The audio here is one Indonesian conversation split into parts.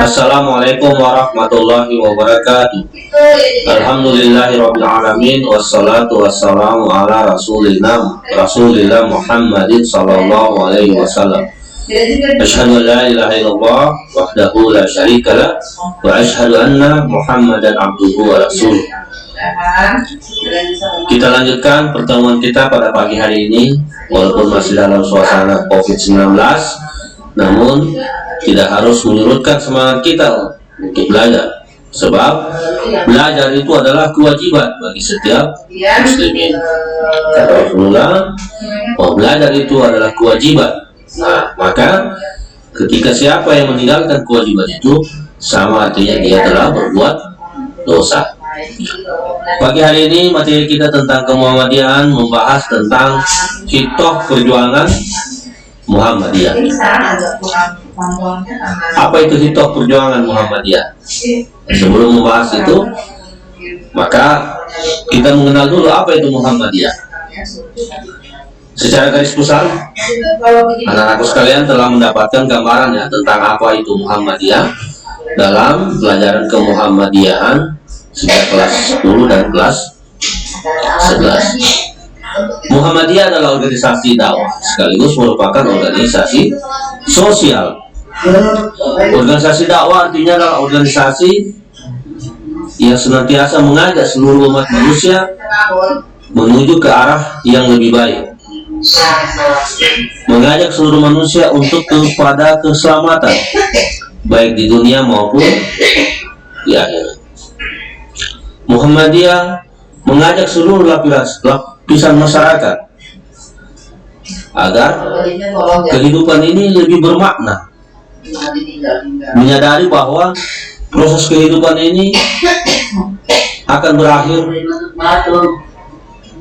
Assalamualaikum warahmatullahi wabarakatuh. Alhamdulillahirabbil alamin wassalatu wassalamu ala Rasulillah Muhammadin sallallahu alaihi wasallam. Asyhadu an la ilaha illallah wahdahu la syarikalah wa asyhadu anna Muhammadan abduhu wa rasuluh. Kita lanjutkan pertemuan kita pada pagi hari ini, walaupun masih dalam suasana COVID-19, namun tidak harus menyurutkan semangat kita untuk belajar. Sebab belajar itu adalah kewajiban bagi setiap muslimin. Kata Rasulullah, bahwa belajar itu adalah kewajiban. Nah, maka ketika siapa yang meninggalkan kewajiban itu, sama artinya dia telah berbuat dosa. Pagi hari ini materi kita tentang kemuhammadiyahan membahas tentang hitoh perjuangan Muhammadiyah. Apa itu hitoh perjuangan Muhammadiyah? Sebelum membahas itu, maka kita mengenal dulu apa itu Muhammadiyah. Secara garis besar, anak-anakku sekalian telah mendapatkan gambaran ya tentang apa itu Muhammadiyah dalam pelajaran kemuhammadiyahan sejak kelas 10 dan kelas 11. Muhammadiyah adalah organisasi dakwah sekaligus merupakan organisasi sosial. Organisasi dakwah artinya adalah organisasi yang senantiasa mengajak seluruh umat manusia menuju ke arah yang lebih baik, mengajak seluruh manusia untuk kepada keselamatan baik di dunia maupun di akhirat. Muhammadiyah mengajak seluruh lapisan masyarakat agar kehidupan ini lebih bermakna, menyadari bahwa proses kehidupan ini akan berakhir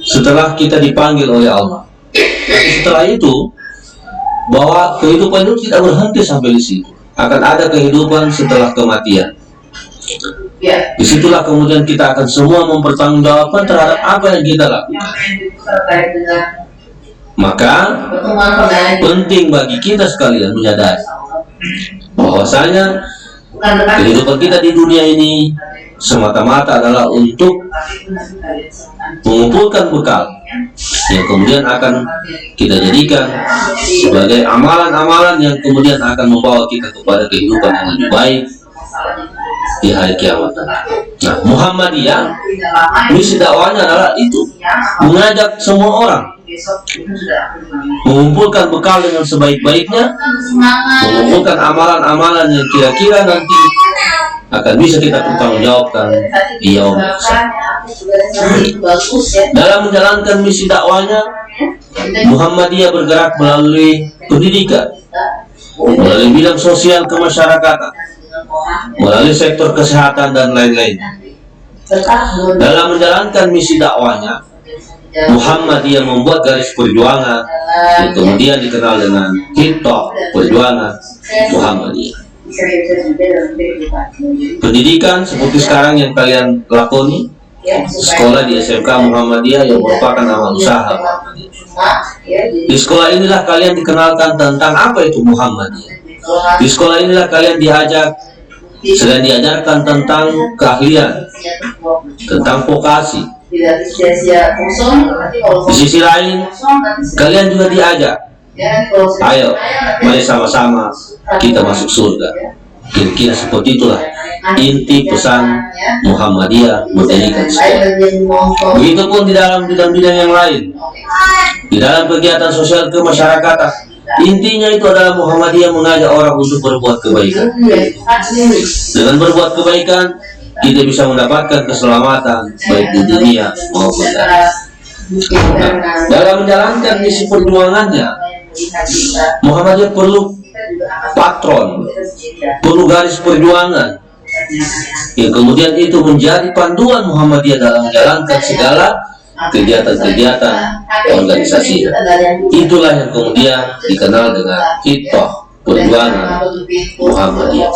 setelah kita dipanggil oleh Allah. Tapi setelah itu, bahwa kehidupan itu tidak berhenti sampai di situ, akan ada kehidupan setelah kematian. Disitulah kemudian kita akan semua mempertanggungjawabkan terhadap apa yang kita lakukan. Maka penting bagi kita sekalian menyadari bahwasanya kehidupan kita di dunia ini semata-mata adalah untuk mengumpulkan bekal yang kemudian akan kita jadikan sebagai amalan-amalan yang kemudian akan membawa kita kepada kehidupan yang lebih baik di hari kiamat. Nah, Muhammadiyah misi dakwahnya adalah itu, mengajak semua orang mengumpulkan bekal dengan sebaik-baiknya, mengumpulkan amalan-amalan yang kira-kira nanti akan bisa kita pertanggungjawabkan di yaumul hisab. Dalam menjalankan misi dakwahnya, Muhammadiyah bergerak melalui pendidikan, melalui bidang sosial kemasyarakatan, melalui sektor kesehatan dan lain-lain. Dalam menjalankan misi dakwahnya, Muhammadiyah membuat garis perjuangan yang kemudian dikenal dengan hitoh perjuangan Muhammadiyah. Pendidikan seperti sekarang yang kalian lakoni, sekolah di SMK Muhammadiyah yang merupakan amal usaha Muhammadiyah. Di sekolah inilah kalian dikenalkan tentang apa itu Muhammadiyah. Di sekolah inilah kalian selain diajarkan tentang keahlian, tentang vokasi, di sisi lain kalian juga diajak, ayo mari sama-sama kita masuk surga. Kira-kira seperti itulah inti pesan Muhammadiyah mendirikan sekolah. Begitupun di dalam bidang-bidang yang lain, di dalam kegiatan sosial kemasyarakatan, intinya itu adalah Muhammadiyah mengajak orang untuk berbuat kebaikan. Dengan berbuat kebaikan, kita bisa mendapatkan keselamatan baik di dunia maupun di akhirat. Dalam menjalankan misi perjuangannya, Muhammadiyah perlu patron, perlu garis perjuangan yang kemudian itu menjadi panduan Muhammadiyah dalam menjalankan segala kegiatan-kegiatan organisasi. Itulah yang kemudian dikenal dengan hitoh perjuangan Muhammadiyah.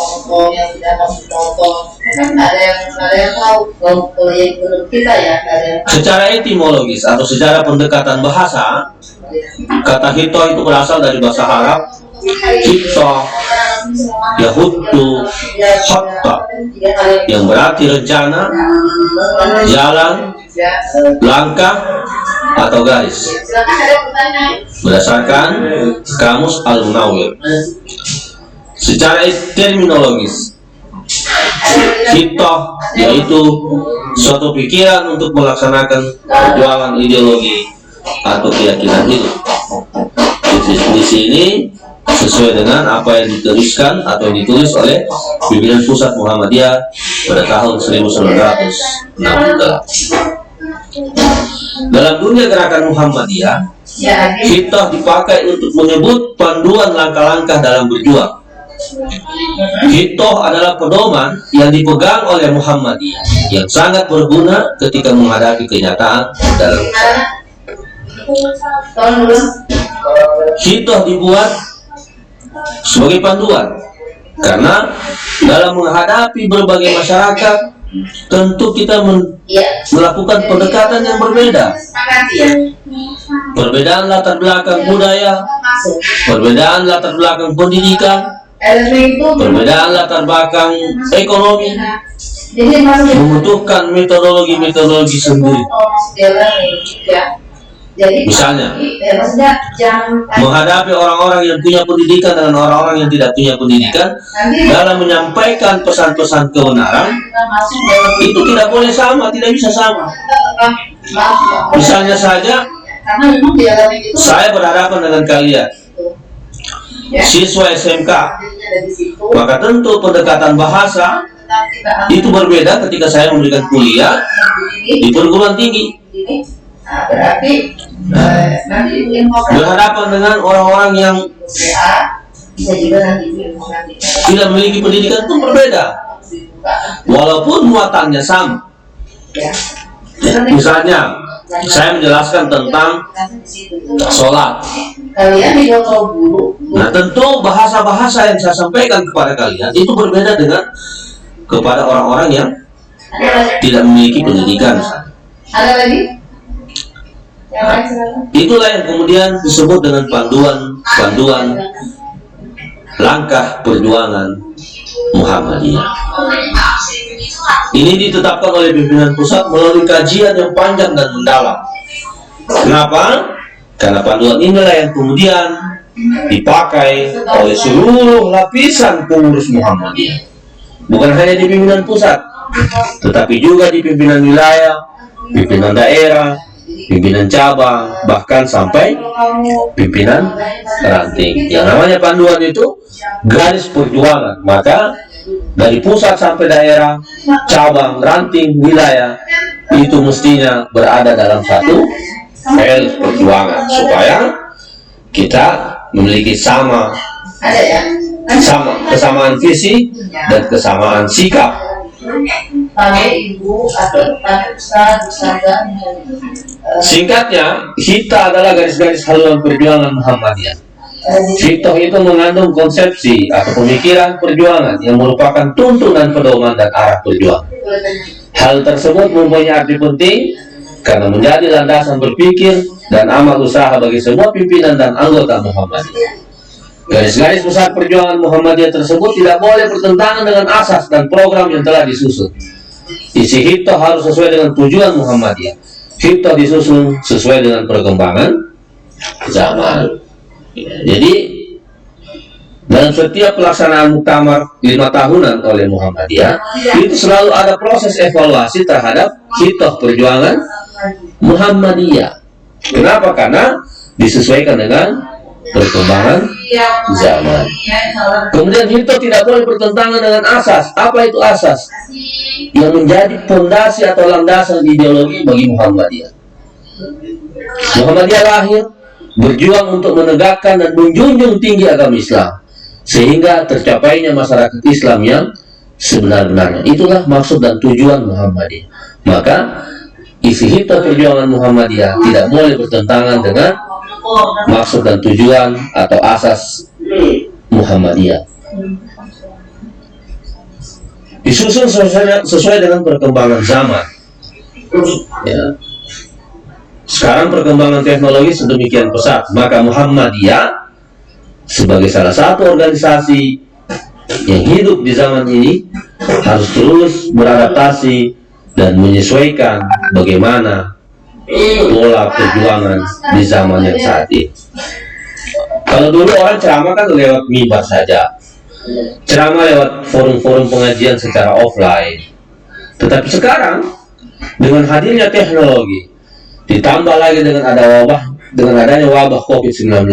Secara etimologis atau secara pendekatan bahasa, kata hitoh itu berasal dari bahasa Arab Hitoh, Yahutu, Hotta, yang berarti rencana, jalan, langkah, atau garis, berdasarkan Kamus Al-Munawwir. Secara terminologis, hitoh yaitu suatu pikiran untuk melaksanakan perjuangan ideologi atau keyakinan hidup. Di sini sesuai dengan apa yang dituliskan atau ditulis oleh pimpinan pusat Muhammadiyah pada tahun 1968. Dalam dunia gerakan Muhammadiyah, hitoh dipakai untuk menyebut panduan langkah-langkah dalam berjuang. Hitoh adalah pedoman yang dipegang oleh Muhammadiyah yang sangat berguna ketika menghadapi kenyataan dalam usaha. Hitoh dibuat sebagai panduan karena dalam menghadapi berbagai masyarakat tentu kita melakukan pendekatan yang berbeda. Perbedaan latar belakang budaya, perbedaan latar belakang pendidikan, perbedaan latar belakang ekonomi membutuhkan metodologi sendiri. Misalnya, menghadapi orang-orang yang punya pendidikan dengan orang-orang yang tidak punya pendidikan dalam menyampaikan pesan-pesan kebenaran itu tidak boleh sama, tidak bisa sama. Misalnya saja, saya berhadapan dengan kalian, siswa SMK, maka tentu pendekatan bahasa itu berbeda ketika saya memberikan kuliah di perguruan tinggi. Berhadapan dengan orang-orang yang tidak memiliki pendidikan itu berbeda, walaupun muatannya sama. Misalnya, saya menjelaskan tentang sholat. Nah, tentu bahasa-bahasa yang saya sampaikan kepada kalian itu berbeda dengan kepada orang-orang yang tidak memiliki pendidikan. Itulah yang kemudian disebut dengan panduan langkah perjuangan Muhammadiyah. Ini ditetapkan oleh pimpinan pusat melalui kajian yang panjang dan mendalam. Kenapa? Karena panduan inilah yang kemudian dipakai oleh seluruh lapisan pengurus Muhammadiyah. Bukan hanya di pimpinan pusat, tetapi juga di pimpinan wilayah, pimpinan daerah, pimpinan cabang, bahkan sampai pimpinan ranting. Yang namanya panduan itu garis perjuangan. Maka dari pusat sampai daerah, cabang, ranting, wilayah itu mestinya berada dalam satu garis perjuangan supaya kita memiliki kesamaan visi dan kesamaan sikap. Singkatnya, hita adalah garis-garis haluan perjuangan Muhammadiyah. Hitoh itu mengandung konsepsi atau pemikiran perjuangan yang merupakan tuntunan pedoman dan arah perjuangan. Hal tersebut mempunyai arti penting karena menjadi landasan berpikir dan amal usaha bagi semua pimpinan dan anggota Muhammadiyah. Garis-garis besar perjuangan Muhammadiyah tersebut tidak boleh bertentangan dengan asas dan program yang telah disusun. Isi hitoh harus sesuai dengan tujuan Muhammadiyah. Hitoh disusun sesuai dengan perkembangan zaman. Jadi dalam setiap pelaksanaan muktamar 5 tahunan oleh Muhammadiyah itu selalu ada proses evaluasi terhadap hitoh perjuangan Muhammadiyah. Kenapa? Karena disesuaikan dengan perkembangan zaman. Kemudian hitoh tidak boleh bertentangan dengan asas. Apa itu asas? Yang menjadi fondasi atau landasan ideologi bagi Muhammadiyah. Muhammadiyah lahir berjuang untuk menegakkan dan menjunjung tinggi agama Islam sehingga tercapainya masyarakat Islam yang sebenar-benarnya. Itulah maksud dan tujuan Muhammadiyah. Maka isi hitoh perjuangan Muhammadiyah tidak boleh bertentangan dengan maksud dan tujuan atau asas Muhammadiyah. Disusun sesuai dengan perkembangan zaman. Ya. Sekarang perkembangan teknologi sedemikian pesat, maka Muhammadiyah sebagai salah satu organisasi yang hidup di zaman ini harus terus beradaptasi dan menyesuaikan bagaimana pola perjuangan di zaman yang saat ini. Kalau dulu orang ceramah kan lewat mimbar saja, ceramah lewat forum-forum pengajian secara offline. Tetapi sekarang dengan hadirnya teknologi, ditambah lagi dengan adanya wabah COVID-19,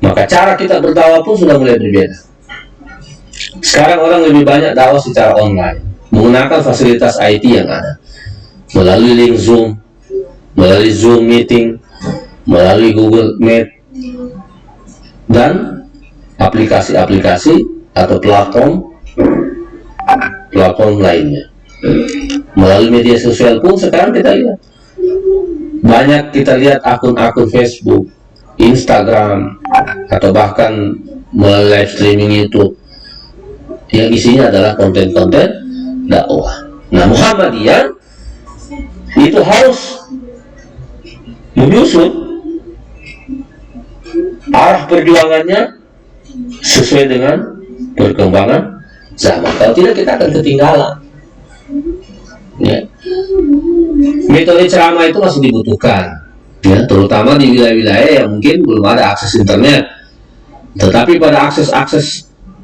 maka cara kita berdakwah pun sudah mulai berbeda. Sekarang orang lebih banyak dakwah secara online, menggunakan fasilitas IT yang ada, melalui link Zoom, melalui Zoom meeting, melalui Google Meet, dan aplikasi-aplikasi atau platform lainnya. Melalui media sosial pun sekarang kita lihat banyak, kita lihat akun-akun Facebook, Instagram, atau bahkan melalui live streaming YouTube yang isinya adalah konten-konten dakwah. Nah, Muhammadiyah itu harus menyusun arah perjuangannya sesuai dengan perkembangan zaman. Kalau tidak, kita akan ketinggalan. Ya. Metode ceramah itu masih dibutuhkan, ya, terutama di wilayah-wilayah yang mungkin belum ada akses internet. Tetapi pada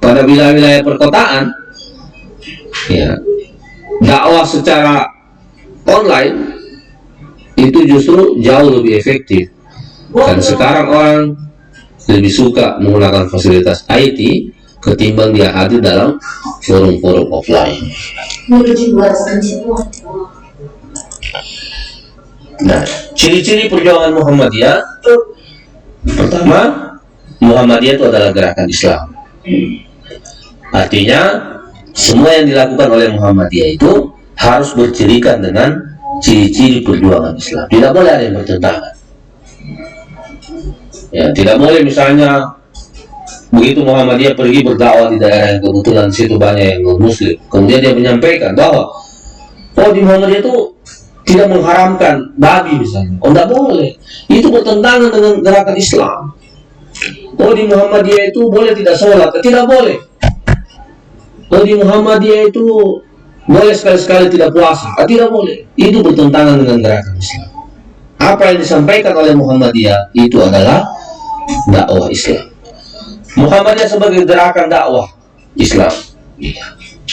pada wilayah-wilayah perkotaan, ya, dakwah secara online itu justru jauh lebih efektif. Dan sekarang orang lebih suka menggunakan fasilitas IT ketimbang dia hadir dalam forum-forum offline. Nah, ciri-ciri perjuangan Muhammadiyah, pertama, Muhammadiyah itu adalah gerakan Islam. Artinya, semua yang dilakukan oleh Muhammadiyah itu harus bercirikan dengan ciri-ciri perjuangan Islam. Tidak boleh ada yang bertentangan. Ya, tidak boleh misalnya begitu Muhammadiyah pergi berdakwah di daerah yang kebetulan situ banyak yang non-muslim, kemudian dia menyampaikan bahwa di Muhammadiyah itu tidak mengharamkan babi misalnya. Tidak boleh. Itu bertentangan dengan gerakan Islam. Di Muhammadiyah itu boleh tidak sholat. Tidak boleh. Di Muhammadiyah itu boleh sekali-sekali tidak puasa. Tidak boleh. Itu bertentangan dengan gerakan Islam. Apa yang disampaikan oleh Muhammadiyah itu adalah dakwah Islam. Muhammadiyah sebagai gerakan dakwah Islam.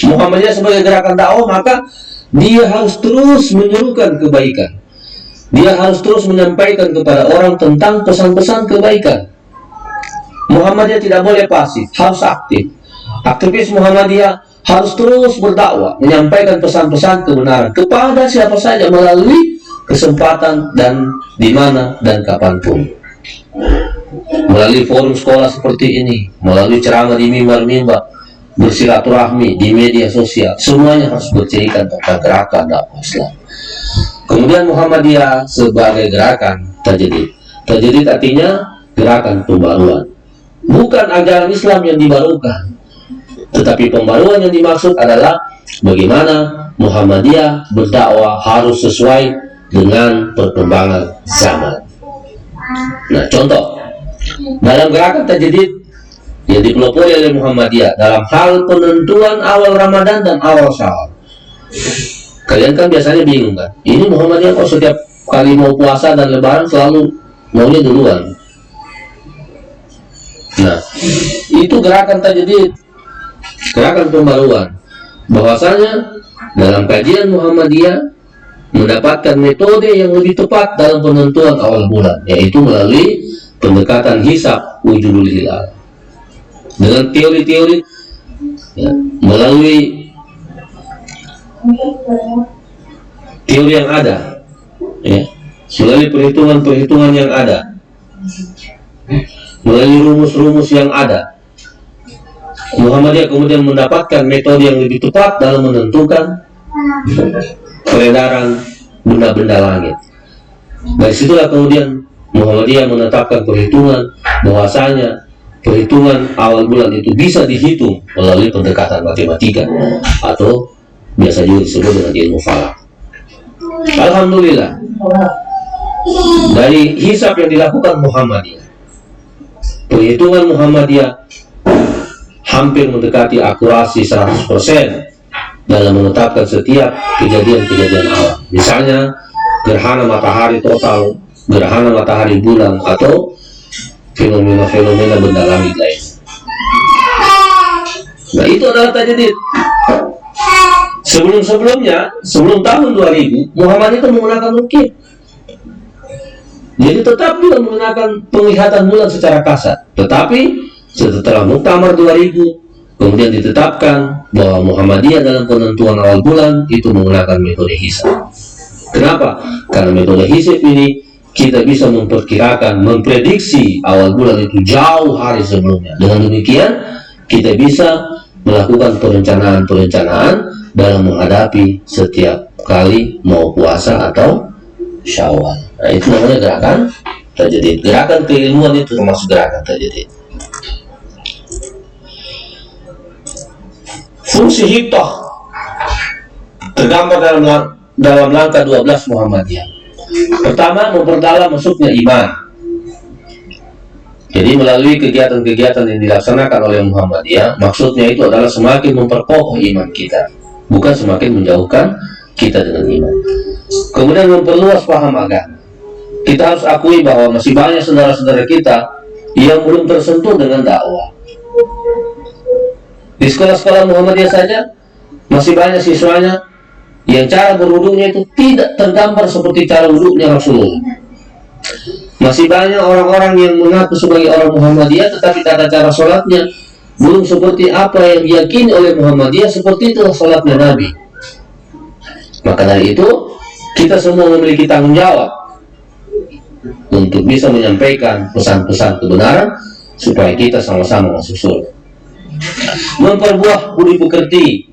Muhammadiyah sebagai gerakan dakwah, maka dia harus terus menyerukan kebaikan. Dia harus terus menyampaikan kepada orang tentang pesan-pesan kebaikan. Muhammadiyah tidak boleh pasif, harus aktif. Aktivis Muhammadiyah harus terus berdakwah, menyampaikan pesan-pesan kebenaran kepada siapa saja melalui kesempatan dan di mana dan kapanpun. Melalui forum sekolah seperti ini, melalui ceramah di mimbar-mimbar, bersilaturahmi di media sosial, semuanya harus bercirikan tentang gerakan dakwah Islam. Kemudian Muhammadiyah sebagai gerakan tajdid. Tajdid artinya gerakan pembaruan. Bukan ajaran Islam yang dibarukan, tetapi pembaruan yang dimaksud adalah bagaimana Muhammadiyah berdakwah harus sesuai dengan perkembangan zaman. Nah, contoh dalam gerakan tajdid yang dipelopori oleh Muhammadiyah dalam hal penentuan awal Ramadan dan awal Syawal. Kalian kan biasanya bingung kan? Ini Muhammadiyah kok setiap kali mau puasa dan lebaran selalu maunya duluan. Nah, itu gerakan tajdid, gerakan pembaruan. Bahwasanya dalam kajian Muhammadiyah mendapatkan metode yang lebih tepat dalam penentuan awal bulan, yaitu melalui pendekatan hisab wujudul hilal. Dengan teori-teori, ya, melalui teori yang ada, ya, melalui perhitungan-perhitungan yang ada, melalui rumus-rumus yang ada, Muhammadiyah kemudian mendapatkan metode yang lebih tepat dalam menentukan peredaran benda-benda langit. Dari situlah kemudian Muhammadiyah menetapkan perhitungan bahwasanya perhitungan awal bulan itu bisa dihitung melalui pendekatan matematika atau biasa juga disebut dengan ilmu falak. Alhamdulillah, dari hisab yang dilakukan Muhammadiyah Penghitungan Muhammadiyah hampir mendekati akurasi 100% dalam menetapkan setiap kejadian-kejadian alam. Misalnya gerhana matahari total, gerhana matahari bulan, atau fenomena-fenomena benda langit lain. Nah, itu adalah tajdid. Sebelum-sebelumnya, sebelum tahun 2000, Muhammad itu menggunakan ukir. Jadi tetap juga menggunakan penglihatan bulan secara kasar. Tetapi setelah Muktamar 2000, kemudian ditetapkan bahwa Muhammadiyah dalam penentuan awal bulan itu menggunakan metode hisab. Kenapa? Karena metode hisab ini kita bisa memperkirakan, memprediksi awal bulan itu jauh hari sebelumnya. Dengan demikian, kita bisa melakukan perencanaan-perencanaan dalam menghadapi setiap kali mau puasa atau Syawal. Nah, itu namanya gerakan tajdid. Gerakan keilmuan itu termasuk gerakan tajdid. Fungsi hitoh tergambar dalam langkah 12 Muhammadiyah. Pertama, memperdalam masuknya iman. Jadi melalui kegiatan-kegiatan yang dilaksanakan oleh Muhammadiyah, maksudnya itu adalah semakin memperkokoh iman kita, bukan semakin menjauhkan kita dengan iman. Kemudian memperluas paham agama. Kita harus akui bahwa masih banyak saudara-saudara kita yang belum tersentuh dengan dakwah. Di sekolah-sekolah Muhammadiyah saja masih banyak siswanya yang cara berwudunya itu tidak tergambar seperti cara wudunya Rasulullah. Masih banyak orang-orang yang mengaku sebagai orang Muhammadiyah, tetapi tata cara sholatnya belum seperti apa yang diyakini oleh Muhammadiyah, seperti itulah sholatnya Nabi. Maka dari itu, kita semua memiliki tanggung jawab untuk bisa menyampaikan pesan-pesan kebenaran supaya kita sama-sama masuk surga. Memperbuah budi pekerti.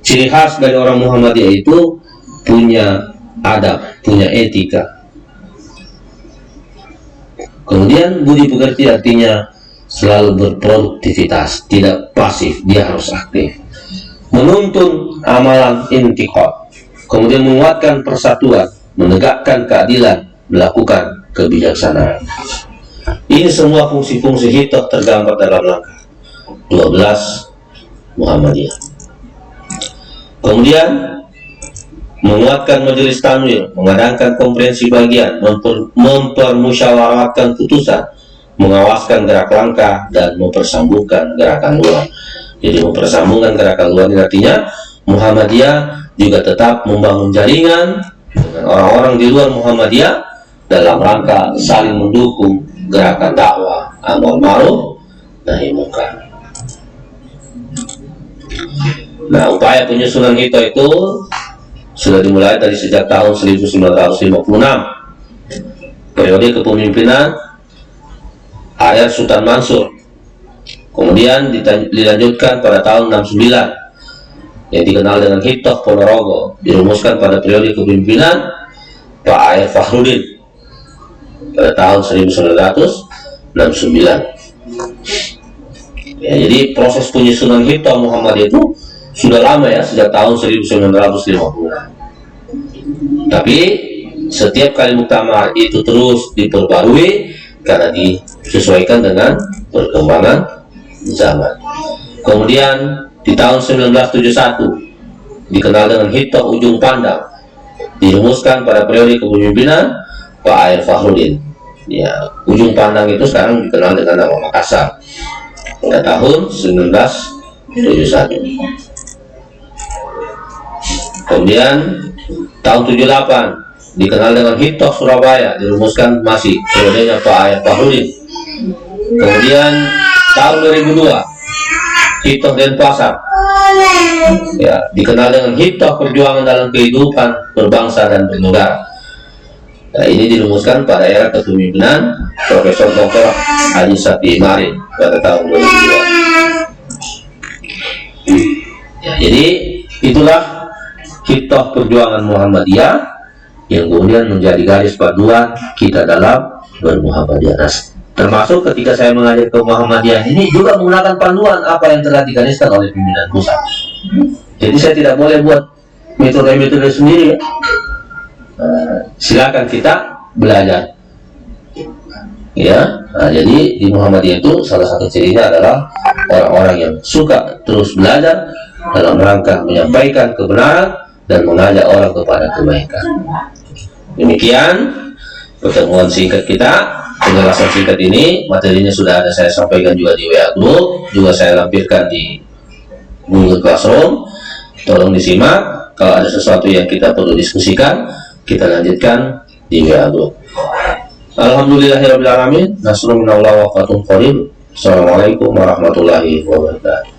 Ciri khas dari orang Muhammadiyah itu punya adab, punya etika. Kemudian budi pekerti artinya selalu berproduktivitas, tidak pasif, dia harus aktif. Menuntun amalan intiqad. Kemudian menguatkan persatuan, menegakkan keadilan, melakukan kebijaksanaan. Ini semua fungsi-fungsi hitoh tergambar dalam langkah 12 Muhammadiyah. Kemudian menguatkan majelis tanwir, mengadakan konferensi bagian, mempermusyawarahkan putusan, mengawaskan gerak langkah, dan mempersambungkan gerakan luar. Jadi mempersambungkan gerakan luar ini artinya Muhammadiyah juga tetap membangun jaringan dengan orang-orang di luar Muhammadiyah dalam rangka saling mendukung gerakan dakwah amar ma'ruf nahi munkar. Nah, upaya penyusunan hitoh itu sudah dimulai dari sejak tahun 1956, periode kepemimpinan Ayat Sultan Mansur. Kemudian dilanjutkan pada tahun 69 yang dikenal dengan Hitoh Ponorogo, dirumuskan pada periode kepemimpinan Pak Ayat Fakhrudin pada tahun 1969. Ya, jadi proses penyusunan Hitoh Muhammadiyah itu sudah lama ya, sejak tahun 1950. Tapi setiap kali muktamar itu terus diperbarui karena disesuaikan dengan perkembangan zaman. Kemudian di tahun 1971 dikenal dengan Hitoh Ujung Pandang, dirumuskan pada periode kepemimpinan Pak Ayat Fakhrudin. Ya, Ujung Pandang itu sekarang dikenal dengan nama Makassar pada tahun 1971. Kemudian tahun 78 dikenal dengan Hitoh Surabaya, dirumuskan masih periodenya Pak Ayat Fakhrudin. Kemudian tahun 2002 Hitoh Denpasar, ya, dikenal dengan Hitoh Perjuangan dalam Kehidupan Berbangsa dan Bernegara. Nah, ini dirumuskan pada era kepemimpinan Profesor Dr. Haji Safi Marin pada tahun 2002. Ya, jadi itulah Hitoh Perjuangan Muhammadiyah yang kemudian menjadi garis panduan kita dalam bermuhammadiyah. Termasuk ketika saya mengajar ke Muhammadiyah ini juga menggunakan panduan apa yang telah digariskan oleh pimpinan pusat. Jadi saya tidak boleh buat metode-metode sendiri ya. Silakan kita belajar. Ya. Nah, jadi di Muhammadiyah itu salah satu cirinya adalah orang-orang yang suka terus belajar dalam rangka menyampaikan kebenaran dan mengajak orang kepada kebaikan. Demikian pertemuan singkat kita. Penjelasan singkat ini, materinya sudah ada saya sampaikan juga di WA Group, juga saya lampirkan di Google Classroom. Tolong disimak. Kalau ada sesuatu yang kita perlu diskusikan, kita lanjutkan di WA Group. Alhamdulillahirabbil alamin. Nasrun minallah wa fathun qarib. Assalamualaikum warahmatullahi wabarakatuh.